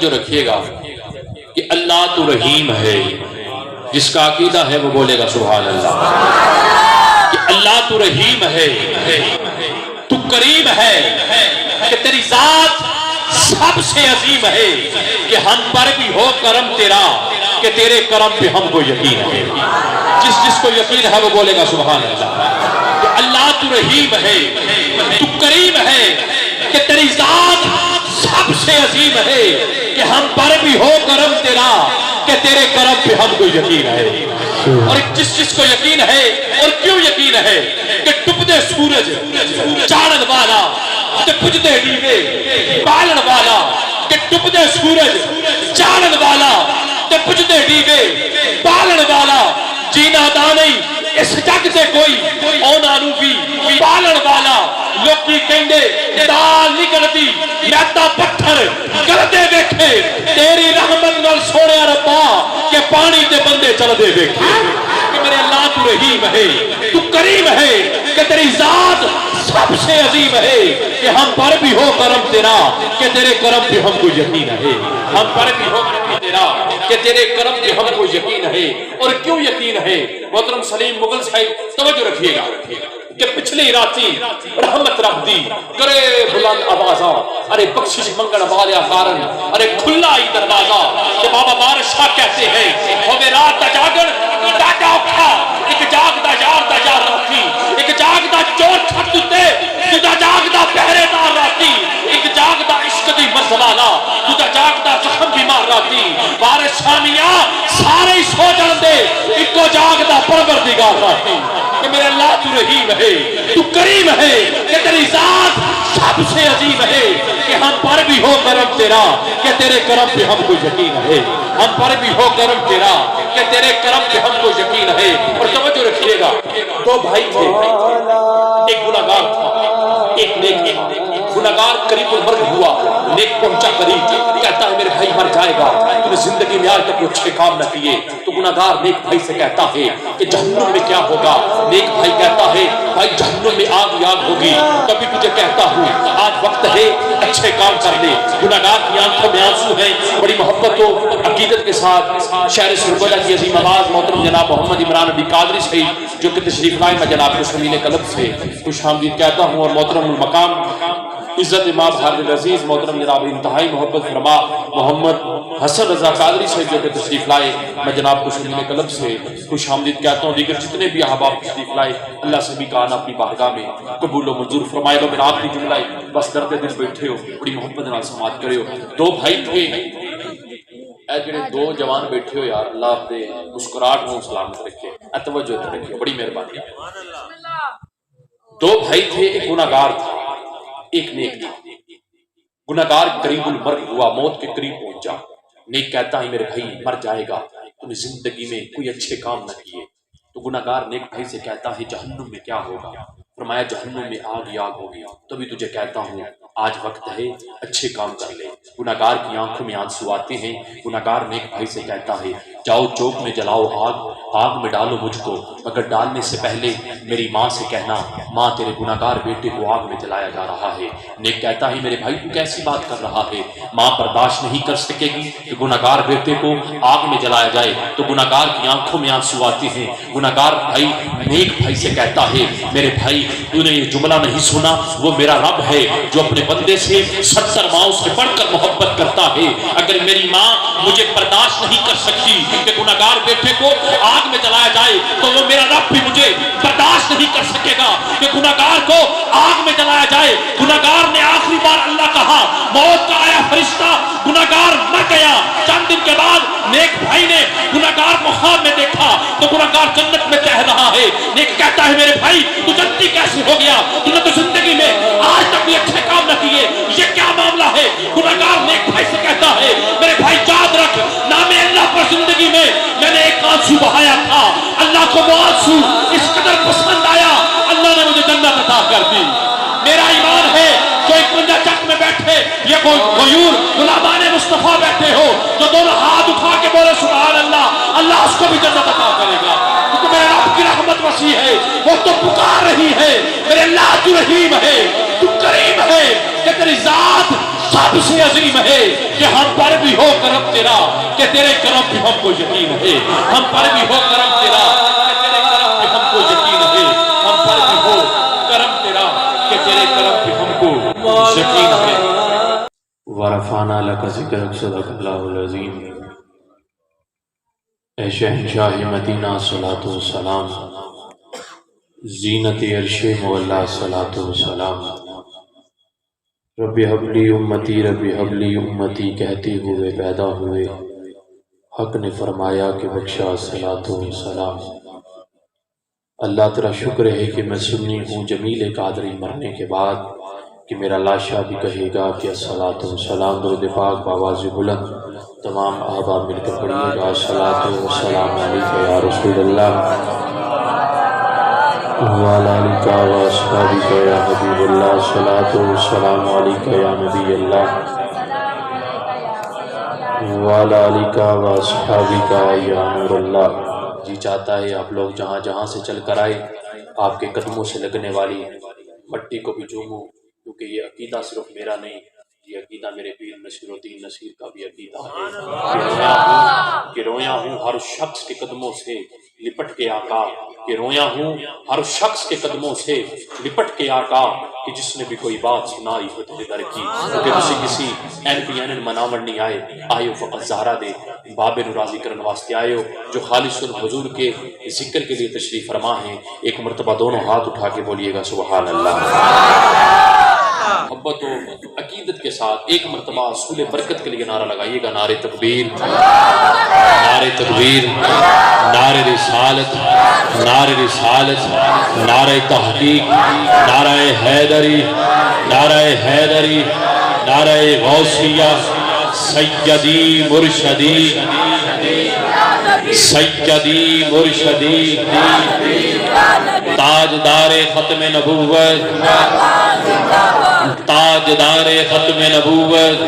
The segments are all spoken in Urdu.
جو رکھیے گا کہ اللہ تو رحیم ہے، جس کا عقیدہ ہے وہ بولے گا سبحان اللہ، کہ اللہ تو رحیم ہے، تو کریم ہے، کہ تیری ذات سب سے عظیم ہے، کہ ہم پر بھی ہو کرم تیرا، کہ تیرے کرم پہ ہم کو یقین ہے۔ جس کو یقین ہے وہ بولے گا سبحان اللہ، کہ اللہ تو رحیم ہے، تو کریم ہے، کہ تیری ذات سب سے عظیم ہے، کہ ہم پر بھی ہو کرم تیرا، کہ تیرے کرم پہ ہم کو یقین ہے۔ اور جس کو یقین ہے، اور کیوں یقین ہے، کہ ڈوبدے سورج چاڑن والا، تے بجھدے دیوے بالن والا، کہ ڈوبدے سورج چاڑن والا، تے بجھدے دیوے بالن والا، جینا دا نہیں اس جگ سے کوئی اونا نو بھی بالن والا۔ لوکی کہندے دال نکلدی میدا پتھر کردے ویکھے، تیری رحمت نال سوڑیا ربا کہ پانی تے بندے چلدے ویکھے۔ کہ میرے اللہ تو رحیم ہے، تو کریم ہے، کہ تیری ذات سب سے عظیم ہے، کہ ہم پر بھی ہو کرم تیرا، کہ تیرے کرم پہ ہم کو یقین ہے۔ ہم پر بھی ہو کرم تیرا، کہ تیرے کرم پہ ہم کو یقین ہے۔ اور کیوں یقین ہے؟ محترم سلیم مغل صاحب توجہ رکھیے گا کہ پچھلی راتی رحمت رب دی کرے بلند آوازاں، ارے بخشش منگن والیا کارن، ارے کھلا ہی دروازہ، کہ بابا بارشاہ کہتے ہیں ہوے رات دا جاگن ڈاڈا اوکھا، ایک جاگدا یار دا یار راتی، ایک جاگدا چور چھت تے دوجا جاگدا پہرے دار راتی، ایک جاگدا عشق دی مزوالا، دوجا جاگدا زخم بیمار راتی۔ بارشاہ میاں سارے ہی سو جان دے، ایکو جاگدا پروردگار راتی۔ کہ میرے اللہ تو رحیم ہے، تو کریم ہے، کہ تیری ذات سب سے عظیم ہے، کہ ہم پر بھی ہو کرم تیرا، کہ تیرے کرم پہ ہم کو یقین ہے۔ ہم پر بھی ہو کرم تیرا، کہ تیرے کرم پہ ہم کو یقین ہے۔ اور توجہ رکھیے گا، دو بھائی تھے، ایک گناہگار تھا، ایک نیک تھا۔ گناہگار قریب المرگ ہوا، نیک پہنچا قریب، کہتا ہے میرے بھائی مر جائے گا، تو نے زندگی میں آج تک وہ اچھے کام نہ کیے۔ تو گناہگار نیک بھائی سے کہتا ہے کہ جہنم میں کیا ہوگا؟ نیک بھائی کہتا ہے بھائی جہنم میں آگ ہی آگ ہوگی، کبھی تجھے کہتا ہوں آج وقت ہے اچھے کام کر لے۔ گناہگار کی آنکھوں میں آنسو ہیں، بڑی محبت و عقیدت کے ساتھ شہر سرگوجہ کی عظیم آواز محترم جناب محمد عمران علی قادری صاحب جو کہ تشریف لائے، میں جناب کو شمین قلب سے خوش آمدید کہتا ہوں۔ اور محترم المقام عزت امام حارث العزیز محترم جناب انتہائی محبت فرما محمد حسن رضا قادری صاحب جو کہ تشریف لائے، میں جناب کو شمین قلب سے خوش آمدید کہتا ہوں۔ دیگر جتنے بھی احباب تشریف لائے، اللہ سبھی کا آنا اپنی بارگاہ میں قبول و منظور فرمائے گا۔ میرا آخری جملہ ہے، بس درد دل بیٹھے ہو، بڑی محبت نال سماعت کرے ہو۔ دو بھائی تھے، اے جڑے دو جوان بیٹھے ہو یار، اللہ آپ دے مسکراہٹ ہوں سلامت رکھے، توجہ رکھے، بڑی مہربانی۔ دو بھائی تھے، ایک گناہگار تھا، ایک نیک تھا۔ گناہگار قریب المرگ ہوا، موت کے قریب پہنچا۔ نیک کہتا ہے میرے بھائی مر جائے گا، تم نے زندگی میں کوئی اچھے کام نہ کیے۔ تو گناہگار نیک بھائی سے کہتا ہے جہنم میں کیا ہوگا؟ فرمایا جہنم میں آگ ہی آگ ہوگی، تبھی تجھے کہتا ہوں آج وقت ہے اچھے کام کر لے۔ گناہگار کی آنکھوں میں آنسو آتے ہیں، گناہگار نیک بھائی سے کہتا ہے جاؤ چوک میں جلاؤ آگ، آگ میں ڈالو مجھ کو، مگر ڈالنے سے پہلے میری ماں سے کہنا ماں تیرے گناہگار بیٹے کو آگ میں جلایا جا رہا ہے۔ نیک کہتا ہے میرے بھائی تو کیسی بات کر رہا ہے؟ ماں برداشت نہیں کر سکے گی کہ گناہگار بیٹے کو آگ میں جلایا جائے۔ تو گناہگار کی آنکھوں میں آنسو آتے ہیں، گناہگار بھائی نیک بھائی سے کہتا ہے میرے بھائی تو نے یہ جملہ نہیں سنا، وہ میرا رب ہے جو اپنے بندے سے 70 ماؤں سے بڑھ کر محبت کرتا ہے۔ اگر میری ماں مجھے برداشت نہیں کر سکتی کہ گناہگار بیٹے کو آگ میں جلایا جائے، تو وہ میرا رب بھی مجھے برداشت نہیں کر سکے گا کہ گناہگار کو آگ میں جلایا جائے۔ گناہگار نے آخری بار اللہ کہا، موت کا آیا فرشتہ، گناہگار مر گیا۔ چند دن کے بعد نیک بھائی نے گناہگار کو خواب میں دیکھا تو گناہگار جنت میں کہہ رہا ہے۔ نیک کہتا ہے میرے بھائی تو جنتی کیسے ہو گیا؟ تو نے تو زندگی میں آج تک بھی اچھے کام نہ کیے، یہ کیا معاملہ ہے؟ گناہگار نیک بھائی سے کہتا ہے میرے بھائی یاد رکھ نام اللہ پر زندگی میں نے ایک آنسو بہایا تھا، اللہ کو وہ آنسو اس قدر پسند آیا، اللہ نے مجھے جنت عطا کر دی۔ میرا ایمان ہے جو ایک بندہ چک میں بیٹھے یا کوئی غیور غلامان مصطفیٰ بیٹھے ہو جو دونوں ہاتھ اٹھا کے بولے سبحان اللہ، اللہ اس کو بھی جنت عطا کرے گا، کیونکہ میرے رب کی رحمت وسیع ہے، وہ تو پکار رہی ہے میرے اللہ تو رحیم ہے، تو کریم ہے، کہ تیری ذات سب سے عظیم ہے، کہ ہم پر بھی تیرا کہ تیرے کرم پہ ہم کو یقین ہے، ہم پر بھی ہو کرم تیرا کہ تیرے کرم پہ ہم کو یقین ہے، ہم پر بھی ہو کرم تیرا کہ تیرے کرم پہ ہم کو یقین ہے۔ وَرَفَعْنَا لَكَ ذِكْرَكَ صدق اللہ العظیم۔ اے شہنشاہ مدینہ صلاۃ و سلام، زینت عرش مولا صلاۃ و سلام، رب حبلی امتی رب حبلی امتی کہتے ہوئے پیدا ہوئے، حق نے فرمایا کہ بخشا صلاۃ و سلام۔ اللہ تیرا شکر ہے کہ میں سنی ہوں جمیل قادری مرنے کے بعد کہ میرا لاشا بھی کہے گا کہ الصلاۃ و سلام۔ درود پاک بآواز بلند تمام احباب مل کر پڑھیے گا، الصلاۃ و سلام علیک یا رسول اللہ وعلی آلک و اصحابک یا حبیب اللہ، الصلاۃ و سلام علیک یا نبی اللہ وعلی آلک و اصحابک یا نور اللہ۔ جی چاہتا ہے آپ لوگ جہاں جہاں سے چل کر آئے آپ کے قدموں سے لگنے والی مٹی کو بھی چوموں، کیونکہ یہ عقیدہ صرف میرا نہیں، یہ عقیدہ میرے پیر نصیر الدین نصیر کا بھی عقیدہ ہے کہ رویا ہوں ہر شخص کے قدموں سے لپٹ کے آقا، کہ رویا ہوں ہر شخص کے قدموں سے لپٹ کے آقا، کہ جس نے بھی کوئی بات سنائی ہو تیرے در کی، کہ کسی این پی این مناور نہیں آئے، آئے ہو فقط زہرا دے باب راضی کرن واسطے آئے ہو، جو خالص الحضور کے ذکر کے لیے تشریف فرما ہیں۔ ایک مرتبہ دونوں ہاتھ اٹھا کے بولیے گا سبحان اللہ۔ محبت و عقیدت کے ساتھ ایک مرتبہ حصول برکت کے لیے نعرہ لگائیے گا، نعرہ تکبیر، نعرہ تکبیر، نعرہ رسالت، نعرہ رسالت، نعرہ تحقیق، نعرہ حیدری، نعرہ حیدری، نعرہ غوثیہ، سیدی مرشدی، سیدی مرشدی، تاجدار ختم نبوت، تاجدار ختم نبوت،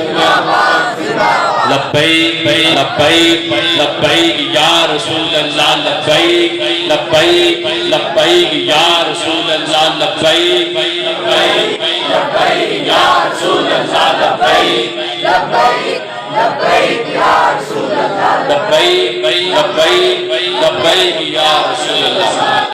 لبیک لبیک لبیک یا رسول اللہ، لبیک لبیک لبیک یا رسول اللہ، لبیک لبیک لبیک یا رسول اللہ، لبیک لبیک لبیک یا رسول اللہ، لبیک لبیک لبیک یا رسول اللہ۔